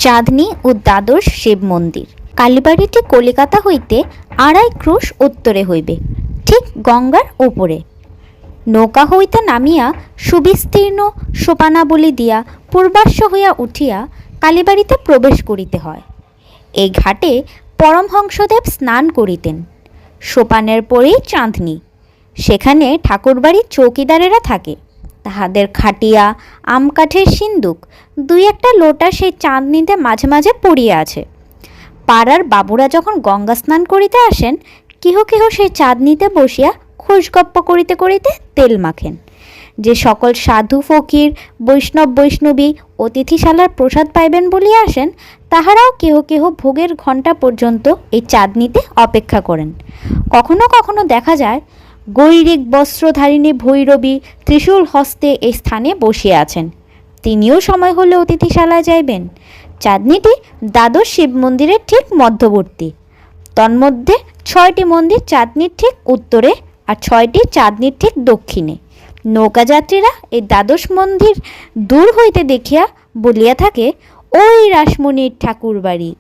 চাঁদনী ও দ্বাদশ শিব মন্দির। কালীবাড়িটি কলিকাতা হইতে 2.5 ক্রোশ উত্তরে হইবে, ঠিক গঙ্গার উপরে। নৌকা হইতে নামিয়া সুবিস্তীর্ণ সোপানাবলী দিয়া পূর্বাশ্ব হইয়া উঠিয়া কালীবাড়িতে প্রবেশ করিতে হয়। এই ঘাটে পরমহংসদেব স্নান করিতেন। সোপানের পরেই চাঁদনী, সেখানে ঠাকুরবাড়ির চৌকিদারেরা থাকে। তাহাদের খাটিয়া, আম কাঠের সিন্দুক, 2-1টা লোটা সেই চাঁদনীতে মাঝে মাঝে পড়িয়া আছে। পাড়ার বাবুরা যখন গঙ্গা স্নান করিতে আসেন, কেহ কেহ সেই চাঁদনীতে বসিয়া খোশগপ্প করিতে করিতে তেল মাখেন। যে সকল সাধু ফকির, বৈষ্ণব বৈষ্ণবী অতিথিশালার প্রসাদ পাইবেন বলিয়া আসেন, তাহারাও কেহ কেহ ভোগের ঘণ্টা পর্যন্ত এই চাঁদনীতে অপেক্ষা করেন। কখনো কখনো দেখা যায় গৈরিক বস্ত্রধারিণী ভৈরবী ত্রিশূল হস্তে এই স্থানে বসিয়া আছেন। তিনিও সময় হলে অতিথিশালায় যাইবেন। চাঁদনীটি দ্বাদশ শিব মন্দিরের ঠিক মধ্যবর্তী। তন্মধ্যে 6টি মন্দির চাঁদনীর ঠিক উত্তরে আর 6টি চাঁদনীর ঠিক দক্ষিণে। নৌকাযাত্রীরা এই দ্বাদশ মন্দির দূর হইতে দেখিয়া বলিয়া থাকে, ওই রাসমণির ঠাকুর বাড়ি।